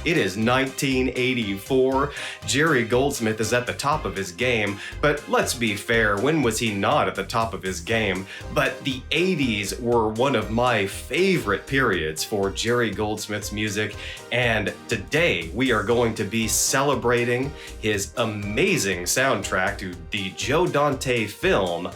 It is 1984. Jerry Goldsmith is at the top of his game, but let's be fair, when was he not at the top of his game? But the 80s were one of my favorite periods for Jerry Goldsmith's music, and today we are going to be celebrating his amazing soundtrack to the Joe Dante film,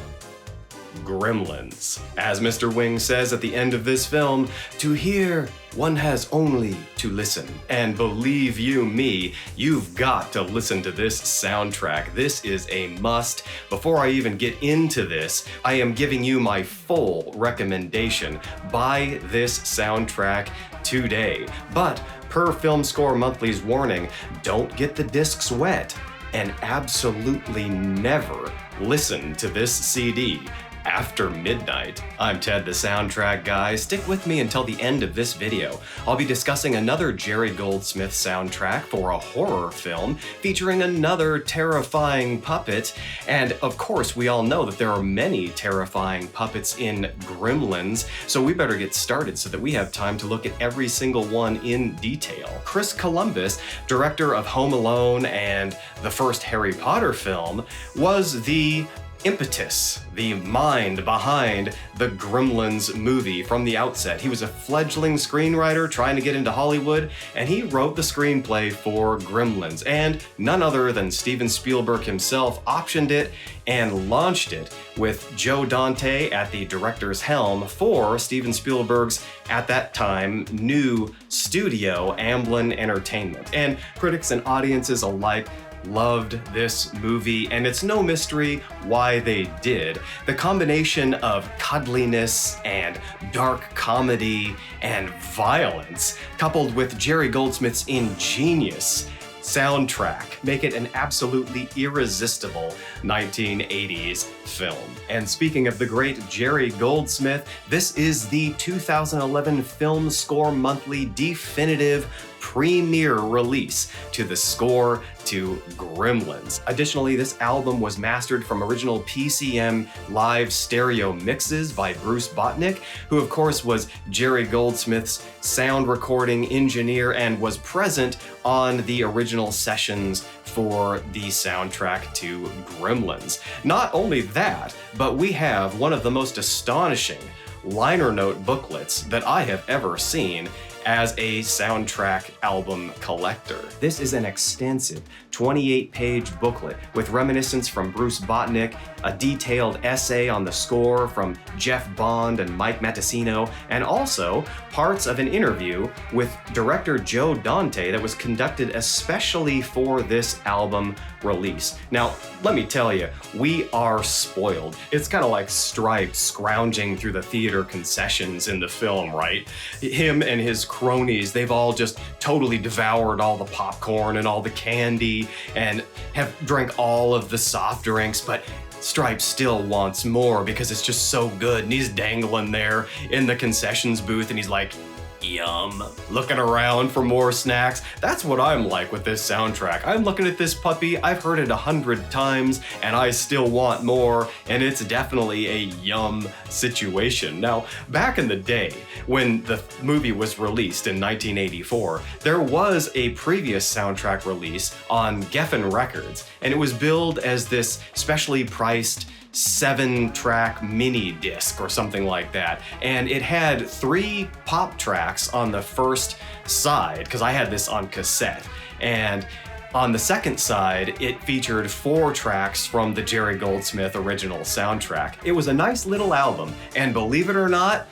Gremlins. As Mr. Wing says at the end of this film, to hear, one has only to listen. And believe you me, you've got to listen to this soundtrack. This is a must. Before I even get into this, I am giving you my full recommendation. Buy this soundtrack today. But per Film Score Monthly's warning, don't get the discs wet. And absolutely never listen to this CD after midnight. I'm Ted the Soundtrack Guy. Stick with me until the end of this video. I'll be discussing another Jerry Goldsmith soundtrack for a horror film featuring another terrifying puppet. And of course, we all know that there are many terrifying puppets in Gremlins, so we better get started so that we have time to look at every single one in detail. Chris Columbus, director of Home Alone and the first Harry Potter film, was the impetus, the mind behind the Gremlins movie from the outset. He was a fledgling screenwriter trying to get into Hollywood, and he wrote the screenplay for Gremlins, and none other than Steven Spielberg himself optioned it and launched it with Joe Dante at the director's helm for Steven Spielberg's, at that time, new studio, Amblin Entertainment. And critics and audiences alike loved this movie, and it's no mystery why they did. The combination of cuddliness and dark comedy and violence, coupled with Jerry Goldsmith's ingenious soundtrack, make it an absolutely irresistible 1980s film. And speaking of the great Jerry Goldsmith, this is the 2011 Film Score Monthly definitive premiere release to the score to Gremlins. Additionally, this album was mastered from original PCM live stereo mixes by Bruce Botnick, who of course was Jerry Goldsmith's sound recording engineer and was present on the original sessions for the soundtrack to Gremlins. Not only that, but we have one of the most astonishing liner note booklets that I have ever seen as a soundtrack album collector. This is an extensive 28-page booklet with reminiscence from Bruce Botnick, a detailed essay on the score from Jeff Bond and Mike Matessino, and also parts of an interview with director Joe Dante that was conducted especially for this album release. Now, let me tell you, we are spoiled. It's kind of like Stripe scrounging through the theater concessions in the film, right? Him and his cronies, they've all just totally devoured all the popcorn and all the candy and have drank all of the soft drinks, but Stripe still wants more because it's just so good, and he's dangling there in the concessions booth and he's like, yum, looking around for more snacks. That's what I'm like with this soundtrack. I'm looking at this puppy, I've heard it 100 times, and I still want more, and it's definitely a yum situation. Now, back in the day, when the movie was released in 1984, there was a previous soundtrack release on Geffen Records, and it was billed as this specially priced 7-track mini disc or something like that. And it had 3 pop tracks on the first side, because I had this on cassette. And on the second side, it featured 4 tracks from the Jerry Goldsmith original soundtrack. It was a nice little album, and believe it or not,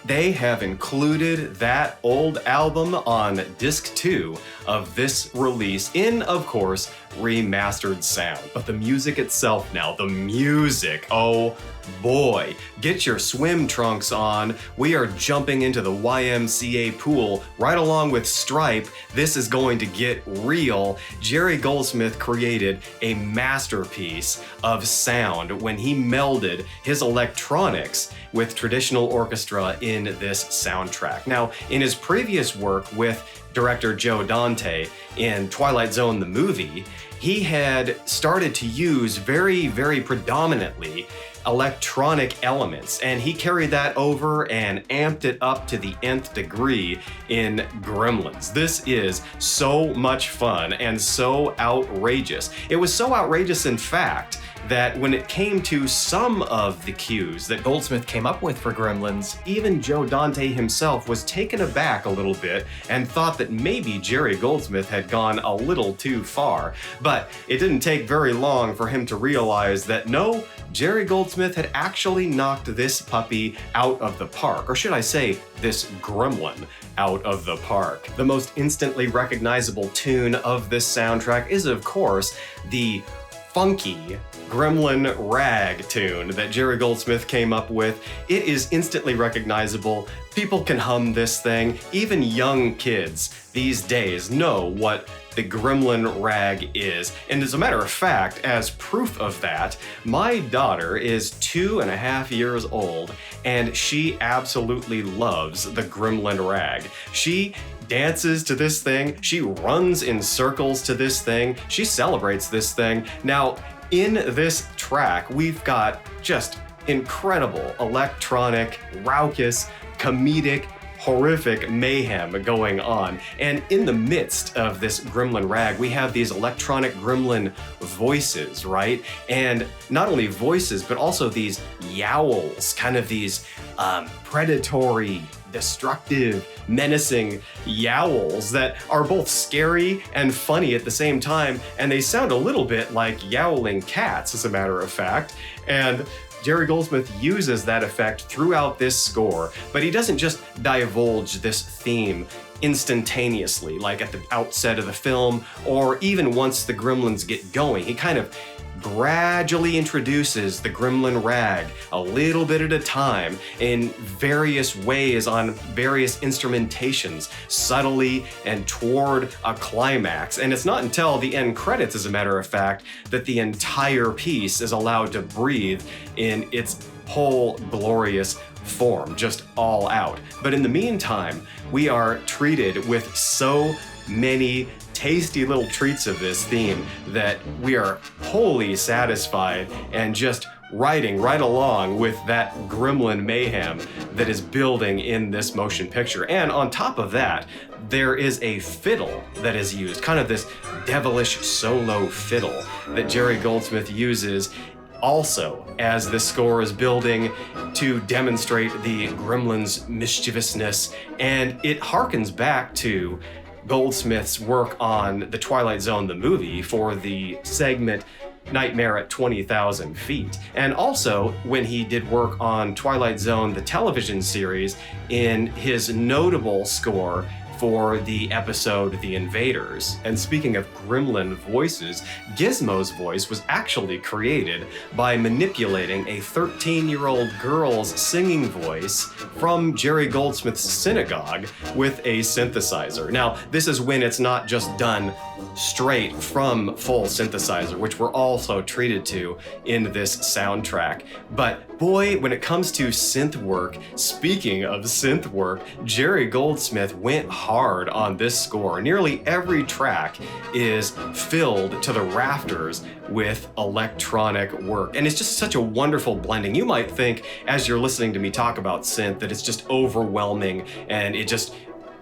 they have included that old album on disc 2 of this release in, of course, remastered sound. But the music itself now, the music, oh boy, get your swim trunks on. We are jumping into the YMCA pool right along with Stripe. This is going to get real. Jerry Goldsmith created a masterpiece of sound when he melded his electronics with traditional orchestra in this soundtrack. Now, in his previous work with director Joe Dante in Twilight Zone the movie, he had started to use very, very predominantly electronic elements, and he carried that over and amped it up to the nth degree in Gremlins. This is so much fun and so outrageous. It was so outrageous, in fact, that when it came to some of the cues that Goldsmith came up with for Gremlins, even Joe Dante himself was taken aback a little bit and thought that maybe Jerry Goldsmith had gone a little too far. But it didn't take very long for him to realize that no, Jerry Goldsmith had actually knocked this puppy out of the park, or should I say, this gremlin out of the park. The most instantly recognizable tune of this soundtrack is, of course, the funky Gremlin Rag tune that Jerry Goldsmith came up with. It is instantly recognizable. People can hum this thing. Even young kids these days know what the Gremlin Rag is. And as a matter of fact, as proof of that, my daughter is 2.5 years old, and she absolutely loves the Gremlin Rag. She dances to this thing, she runs in circles to this thing, she celebrates this thing. Now, in this track, we've got just incredible electronic, raucous, comedic, horrific mayhem going on. And in the midst of this Gremlin Rag, we have these electronic gremlin voices, right? And not only voices, but also these yowls, kind of these predatory, destructive, menacing yowls that are both scary and funny at the same time, and they sound a little bit like yowling cats, as a matter of fact. And Jerry Goldsmith uses that effect throughout this score, but he doesn't just divulge this theme instantaneously, like at the outset of the film, or even once the gremlins get going. He kind of gradually introduces the Gremlin Rag a little bit at a time in various ways on various instrumentations, subtly and toward a climax. And it's not until the end credits, as a matter of fact, that the entire piece is allowed to breathe in its whole glorious form, just all out. But in the meantime, we are treated with so many tasty little treats of this theme that we are wholly satisfied and just riding right along with that gremlin mayhem that is building in this motion picture. And on top of that, there is a fiddle that is used, kind of this devilish solo fiddle that Jerry Goldsmith uses also as the score is building to demonstrate the gremlins' mischievousness. And it harkens back to Goldsmith's work on The Twilight Zone, the movie, for the segment Nightmare at 20,000 Feet. And also when he did work on Twilight Zone, the television series, in his notable score for the episode The Invaders. And speaking of gremlin voices, Gizmo's voice was actually created by manipulating a 13-year-old girl's singing voice from Jerry Goldsmith's synagogue with a synthesizer. Now, this is when it's not just done straight from full synthesizer, which we're also treated to in this soundtrack. But boy, when it comes to synth work, speaking of synth work, Jerry Goldsmith went hard on this score. Nearly every track is filled to the rafters with electronic work. And it's just such a wonderful blending. You might think, as you're listening to me talk about synth, that it's just overwhelming and it just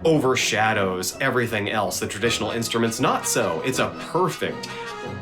overshadows everything else, the traditional instruments. Not so. It's a perfect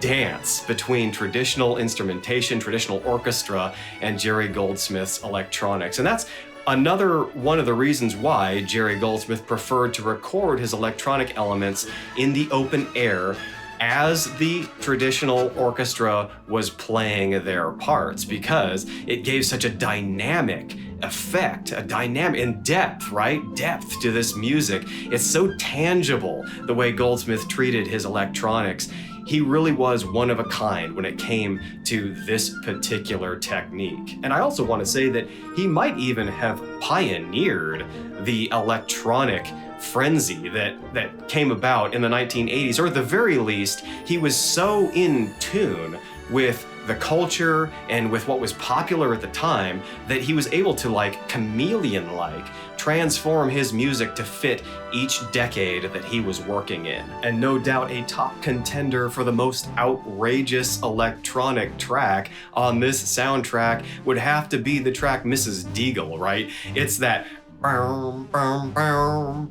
dance between traditional instrumentation, traditional orchestra, and Jerry Goldsmith's electronics. And that's another one of the reasons why Jerry Goldsmith preferred to record his electronic elements in the open air as the traditional orchestra was playing their parts, because it gave such a dynamic effect, a dynamic and depth, right? Depth to this music. It's so tangible the way Goldsmith treated his electronics. He really was one of a kind when it came to this particular technique. And I also want to say that he might even have pioneered the electronic frenzy that came about in the 1980s, or at the very least, he was so in tune with the culture and with what was popular at the time, that he was able to, like, chameleon-like transform his music to fit each decade that he was working in. And no doubt a top contender for the most outrageous electronic track on this soundtrack would have to be the track Mrs. Deagle, right? It's that and on and on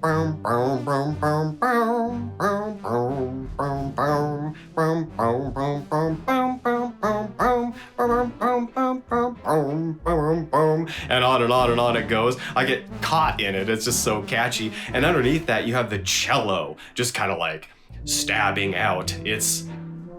and on it goes. I get caught in it. It's just so catchy. And underneath that, you have the cello just kind of like stabbing out its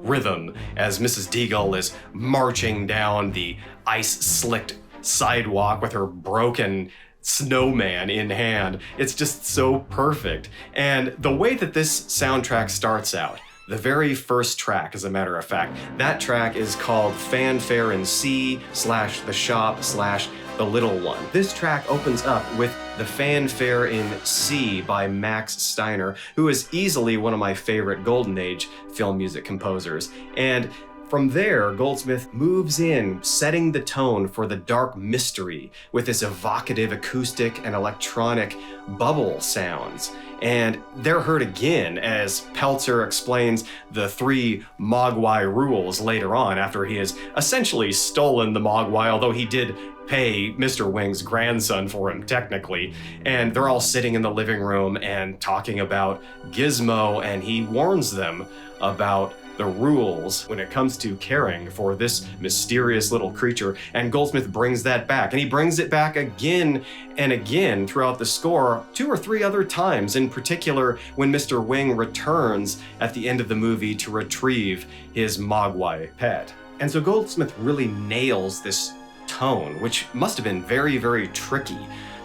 rhythm as Mrs. Deagle is marching down the ice-slicked sidewalk with her broken snowman in hand. It's just so perfect. And the way that this soundtrack starts out, the very first track, as a matter of fact, that track is called Fanfare in C / The Shop / The Little One. This track opens up with the Fanfare in C by Max Steiner, who is easily one of my favorite Golden Age film music composers. And from there, Goldsmith moves in, setting the tone for the dark mystery with this evocative acoustic and electronic bubble sounds. And they're heard again as Peltzer explains the 3 Mogwai rules later on, after he has essentially stolen the Mogwai, although he did pay Mr. Wing's grandson for him, technically. And they're all sitting in the living room and talking about Gizmo, and he warns them about the rules when it comes to caring for this mysterious little creature, and Goldsmith brings that back, and he brings it back again and again throughout the score, 2 or 3 other times, in particular when Mr. Wing returns at the end of the movie to retrieve his Mogwai pet. And so Goldsmith really nails this tone, which must have been very, very tricky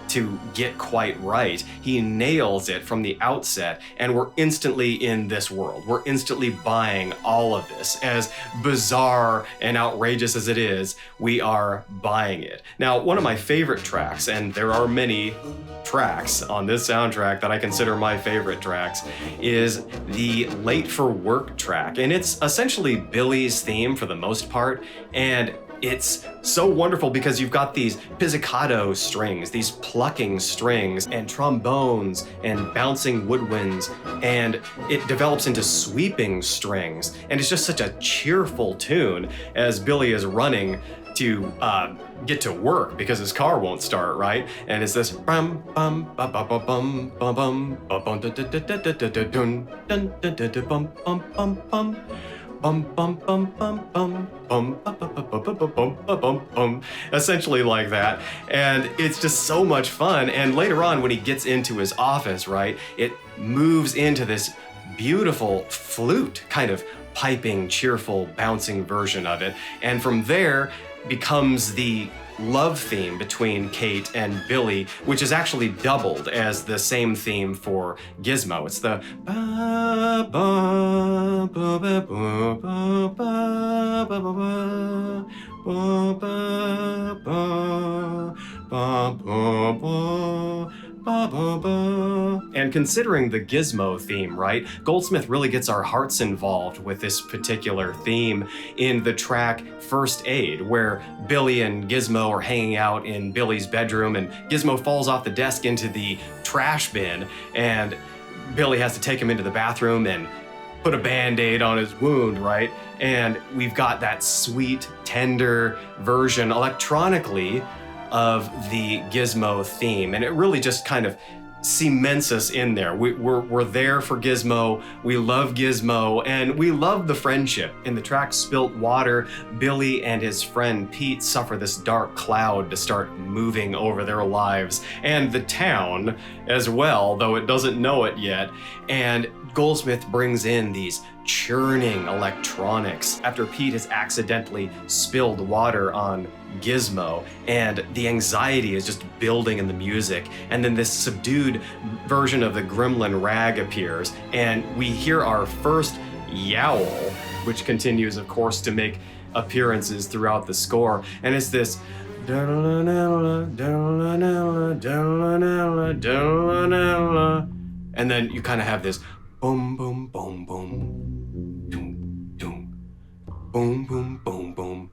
to get quite right. He nails it from the outset, and we're instantly in this world. We're instantly buying all of this. As bizarre and outrageous as it is, we are buying it. Now, one of my favorite tracks, and there are many tracks on this soundtrack that I consider my favorite tracks, is the Late for Work track. And it's essentially Billy's theme for the most part, and it's so wonderful because you've got these pizzicato strings, these plucking strings, and trombones and bouncing woodwinds, and it develops into sweeping strings. And it's just such a cheerful tune as Billy is running to get to work because his car won't start, right? And it's this bum bum bum bum bum bum bum bum dun dun dun dun dun dun dun dun bum bum bum bum. Bum bum bum bum bum bum bum bum bum bum bum, essentially like that. And it's just so much fun. And later on, when he gets into his office, right, it moves into this beautiful flute kind of piping, cheerful, bouncing version of it. And from there becomes the love theme between Kate and Billy, which is actually doubled as the same theme for Gizmo. It's the ba ba ba ba ba ba ba ba ba ba ba ba. And considering the Gizmo theme, right, Goldsmith really gets our hearts involved with this particular theme in the track First Aid, where Billy and Gizmo are hanging out in Billy's bedroom, and Gizmo falls off the desk into the trash bin, and Billy has to take him into the bathroom and put a Band-Aid on his wound, right? And we've got that sweet, tender version electronically of the Gizmo theme, and it really just kind of cements us in there. We're there for Gizmo, we love Gizmo, and we love the friendship. In the track Spilt Water, Billy and his friend Pete suffer this dark cloud to start moving over their lives, and the town as well, though it doesn't know it yet. And Goldsmith brings in these churning electronics after Pete has accidentally spilled water on Gizmo, and the anxiety is just building in the music. And then this subdued version of the Gremlin Rag appears, and we hear our first yowl, which continues, of course, to make appearances throughout the score. And it's this and then you kind of have this boom, boom, boom, boom, doom, doom, boom, boom, boom, boom.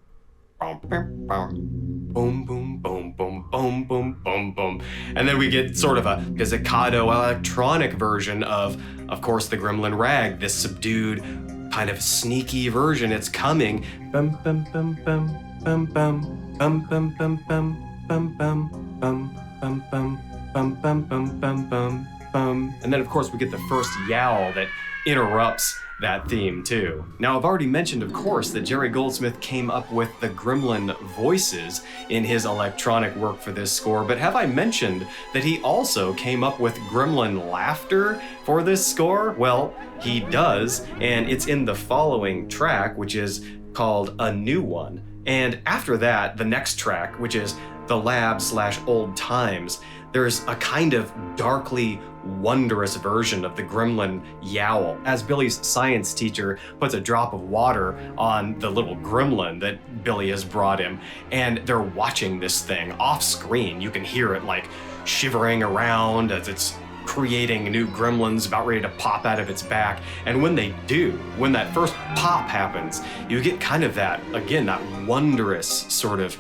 Boom, boom, boom, boom, boom, boom, boom, boom, boom. And then we get sort of a pizzicato electronic version of course, the Gremlin Rag, this subdued, kind of sneaky version. It's coming. Bum, bum, bum, bum, bum, bum, bum, bum, bum, bum, bum, bum, bum, bum, bum, bum, bum, bum, bum, bum. And then, of course, we get the first yowl that interrupts that theme too. Now, I've already mentioned, of course, that Jerry Goldsmith came up with the gremlin voices in his electronic work for this score, but have I mentioned that he also came up with gremlin laughter for this score? Well, he does, and it's in the following track, which is called A New One. And after that, the next track, which is The Lab/Old Times, there's a kind of darkly wondrous version of the gremlin yowl, as Billy's science teacher puts a drop of water on the little gremlin that Billy has brought him, and they're watching this thing off screen. You can hear it like shivering around as it's creating new gremlins about ready to pop out of its back. And when they do, when that first pop happens, you get kind of that, again, that wondrous sort of,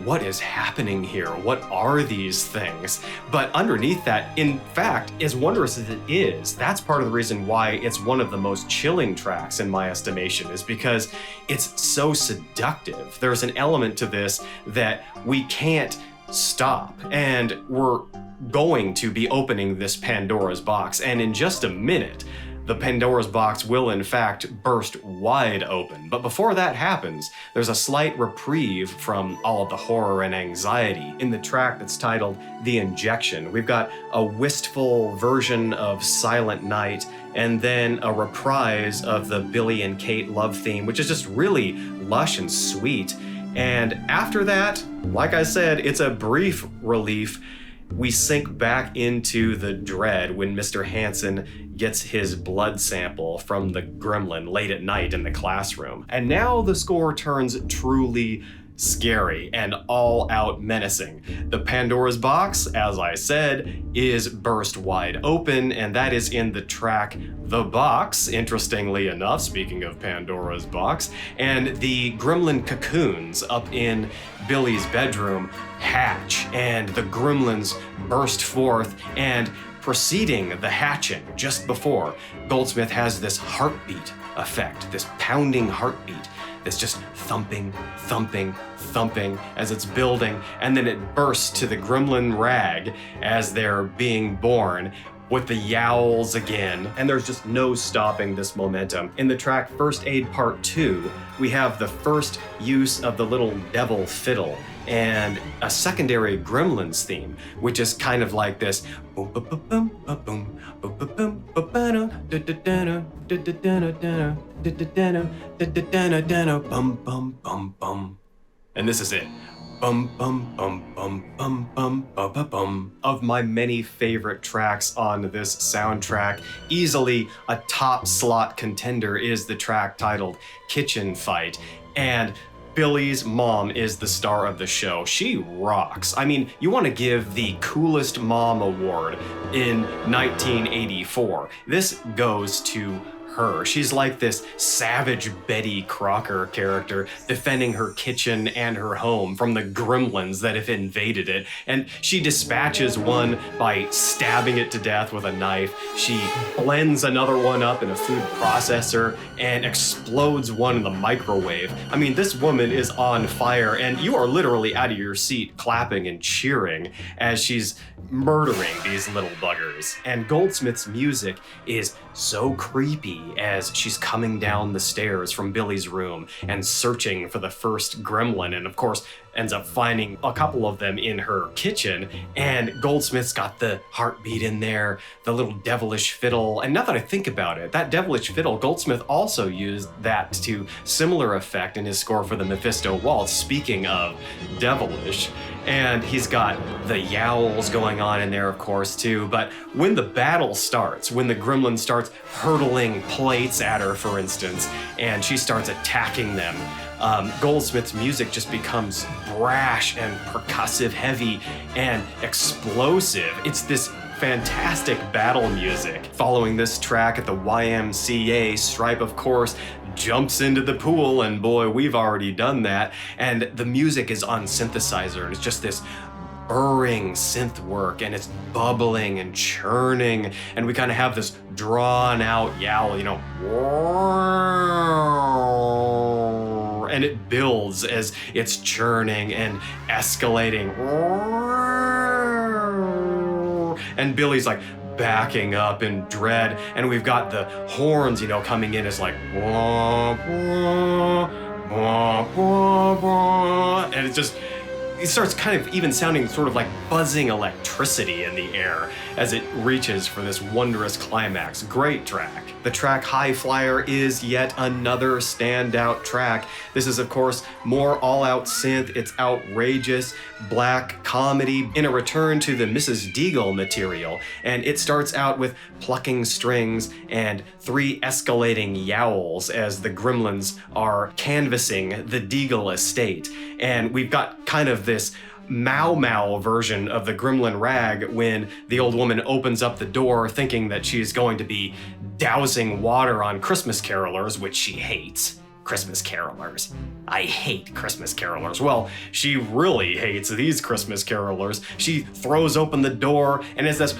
what is happening here? What are these things? But underneath that, in fact, as wondrous as it is, that's part of the reason why it's one of the most chilling tracks in my estimation, is because it's so seductive. There's an element to this that we can't stop, and we're going to be opening this Pandora's box, and in just a minute, the Pandora's box will in fact burst wide open. But before that happens, there's a slight reprieve from all of the horror and anxiety in the track that's titled The Injection. We've got a wistful version of Silent Night, and then a reprise of the Billy and Kate love theme, which is just really lush and sweet. And after that, like I said, it's a brief relief. We sink back into the dread when Mr. Hansen gets his blood sample from the gremlin late at night in the classroom. And now the score turns truly scary and all-out menacing. The Pandora's box, as I said, is burst wide open, and that is in the track The Box, interestingly enough, speaking of Pandora's box, and the gremlin cocoons up in Billy's bedroom hatch, and the gremlins burst forth, and preceding the hatching, just before, Goldsmith has this heartbeat effect, this pounding heartbeat that's just thumping, thumping, thumping as it's building, and then it bursts to the gremlin rag as they're being born with the yowls again, and there's just no stopping this momentum. In the track First Aid Part 2, we have the first use of the little devil fiddle and a secondary Gremlins theme, which is kind of like this boom boom boom boom boom boom boom boom boom boom, and this is it. Bum bum bum bum bum bum bum bum bum. Of my many favorite tracks on this soundtrack, easily a top slot contender is the track titled Kitchen Fight. And Billy's mom is the star of the show. She rocks. I mean, you want to give the coolest mom award in 1984. This goes to her. She's like this savage Betty Crocker character defending her kitchen and her home from the gremlins that have invaded it. And she dispatches one by stabbing it to death with a knife. She blends another one up in a food processor and explodes one in the microwave. I mean, this woman is on fire, and you are literally out of your seat clapping and cheering as she's murdering these little buggers. And Goldsmith's music is so creepy as she's coming down the stairs from Billy's room and searching for the first gremlin, and of course ends up finding a couple of them in her kitchen. And Goldsmith's got the heartbeat in there, the little devilish fiddle. And now that I think about it, that devilish fiddle, Goldsmith also used that to similar effect in his score for the Mephisto Waltz, speaking of devilish. And he's got the yowls going on in there, of course, too. But when the battle starts, when the gremlin starts hurtling plates at her, for instance, and she starts attacking them, Goldsmith's music just becomes brash and percussive heavy and explosive. It's this fantastic battle music. Following this track at the YMCA, Stripe, of course, jumps into the pool, and boy, we've already done that. And the music is on synthesizer, and it's just this burring synth work, and it's bubbling and churning, and we kind of have this drawn out yowl, you know, and it builds as it's churning and escalating, and Billy's like backing up in dread, and we've got the horns, you know, coming in as like and it starts kind of even sounding sort of like buzzing electricity in the air as it reaches for this wondrous climax. Great track. The track High Flyer is yet another standout track. This is, of course, more all-out synth. It's outrageous, black comedy in a return to the Mrs. Deagle material, and it starts out with plucking strings and 3 escalating yowls as the Gremlins are canvassing the Deagle estate. And we've got kind of this Mau Mau version of the Gremlin Rag when the old woman opens up the door thinking that she's going to be dousing water on Christmas carolers, which she hates. Christmas carolers. I hate Christmas carolers. Well, she really hates these Christmas carolers. She throws open the door and it's this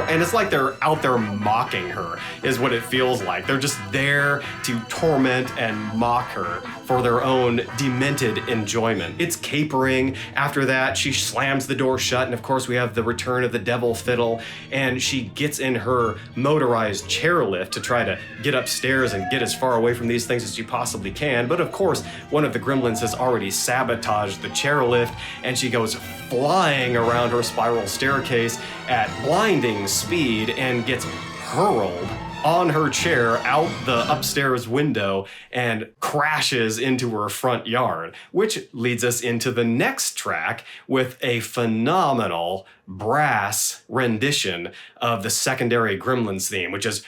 and it's like they're out there mocking her, is what it feels like. They're just there to torment and mock her for their own demented enjoyment. It's capering. After that, she slams the door shut, and of course we have the return of the devil fiddle, and she gets in her motorized chairlift to try to get upstairs and get as far away from these things as she possibly can. But of course, one of the Gremlins has already sabotaged the chairlift, and she goes flying around her spiral staircase at blinding speed and gets hurled on her chair out the upstairs window and crashes into her front yard, which leads us into the next track with a phenomenal brass rendition of the secondary Gremlins theme, which is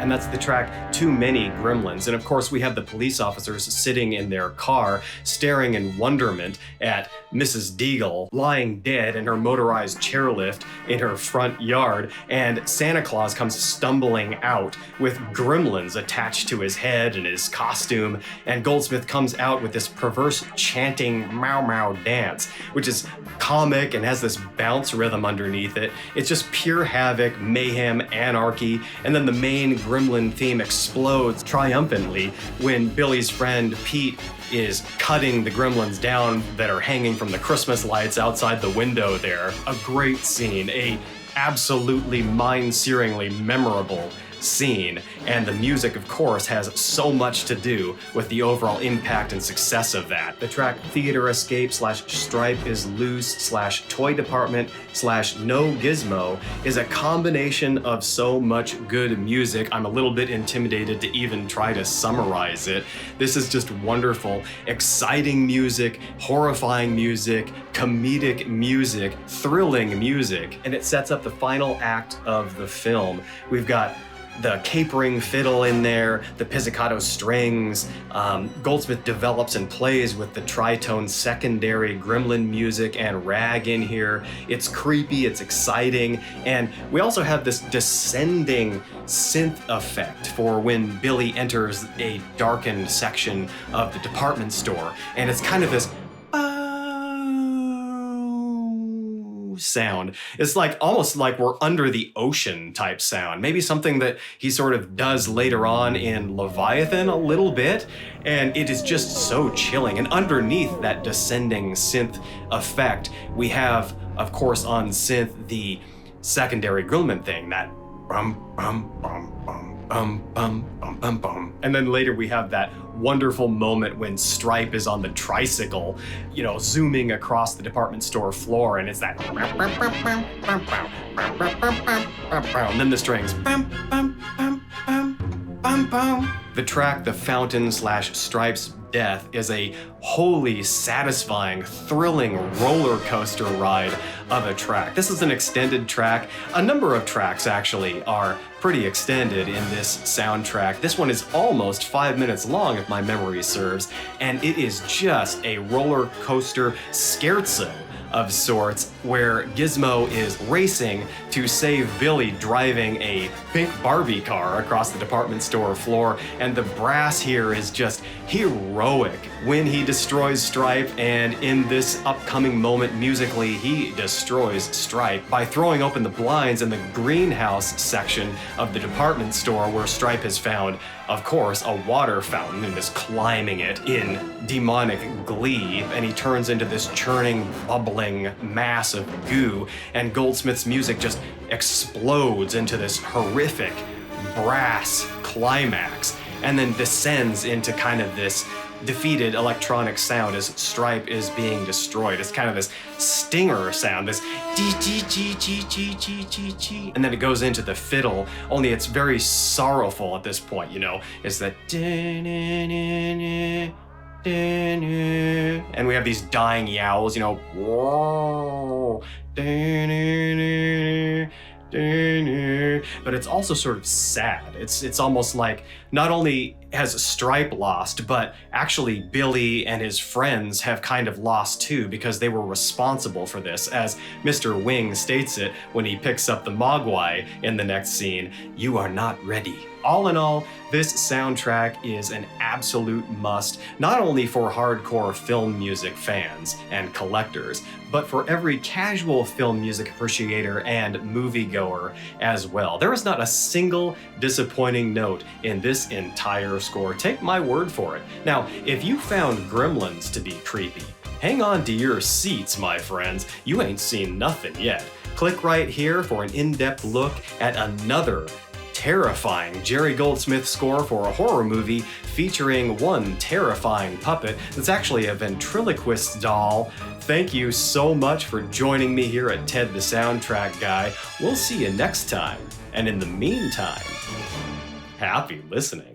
and that's the track Too Many Gremlins. And of course, we have the police officers sitting in their car, staring in wonderment at Mrs. Deagle lying dead in her motorized chairlift in her front yard, and Santa Claus comes stumbling out with gremlins attached to his head and his costume, and Goldsmith comes out with this perverse chanting Mau Mau dance, which is comic and has this bounce rhythm underneath it. It's just pure havoc, mayhem, anarchy, and then the main Gremlin theme explodes triumphantly when Billy's friend Pete is cutting the gremlins down that are hanging from the Christmas lights outside the window there. A great scene, a absolutely mind-searingly memorable scene, and the music, of course, has so much to do with the overall impact and success of that. The track Theater Escape / Stripe is Loose / Toy Department / No Gizmo is a combination of so much good music. I'm a little bit intimidated to even try to summarize it. This is just wonderful, exciting music, horrifying music, comedic music, thrilling music, and it sets up the final act of the film. We've got the capering fiddle in there, the pizzicato strings. Goldsmith develops and plays with the tritone secondary gremlin music and rag in here. It's creepy, it's exciting, and we also have this descending synth effect for when Billy enters a darkened section of the department store, and it's kind of this sound. It's like almost like we're under the ocean type sound. Maybe something that he sort of does later on in Leviathan a little bit, and it is just so chilling. And underneath that descending synth effect, we have, of course, on synth the secondary Gremlin thing, that bum bum bum bum bum bum bum bum bum. And then later we have that wonderful moment when Stripe is on the tricycle, you know, zooming across the department store floor, and it's that and then the strings. The track The Fountain / Stripes death is a wholly satisfying, thrilling roller coaster ride of a track. This is an extended track. A number of tracks actually are pretty extended in this soundtrack. This one is almost 5 minutes long if my memory serves, and it is just a roller coaster scherzo of sorts, where Gizmo is racing to save Billy driving a pink Barbie car across the department store floor, and the brass here is just heroic when he destroys Stripe, and in this upcoming moment musically, he destroys Stripe by throwing open the blinds in the greenhouse section of the department store where Stripe has found, of course, a water fountain and is climbing it in demonic glee, and he turns into this churning, bubbling mass of goo, and Goldsmith's music just explodes into this horrific brass climax, and then descends into kind of this defeated electronic sound as Stripe is being destroyed. It's kind of this stinger sound, this dee dee dee dee dee dee dee dee, and then it goes into the fiddle, only it's very sorrowful at this point, you know. It's that and we have these dying yowls, you know, but it's also sort of sad. It's almost like not only has Stripe lost, but actually Billy and his friends have kind of lost too, because they were responsible for this. As Mr. Wing states it when he picks up the Mogwai in the next scene, "You are not ready." All in all, this soundtrack is an absolute must, not only for hardcore film music fans and collectors, but for every casual film music appreciator and moviegoer as well. There is not a single disappointing note in this entire score. Take my word for it. Now, if you found Gremlins to be creepy, hang on to your seats, my friends. You ain't seen nothing yet. Click right here for an in-depth look at another terrifying Jerry Goldsmith score for a horror movie featuring one terrifying puppet that's actually a ventriloquist doll. Thank you so much for joining me here at Ted the Soundtrack Guy. We'll see you next time, and in the meantime, happy listening.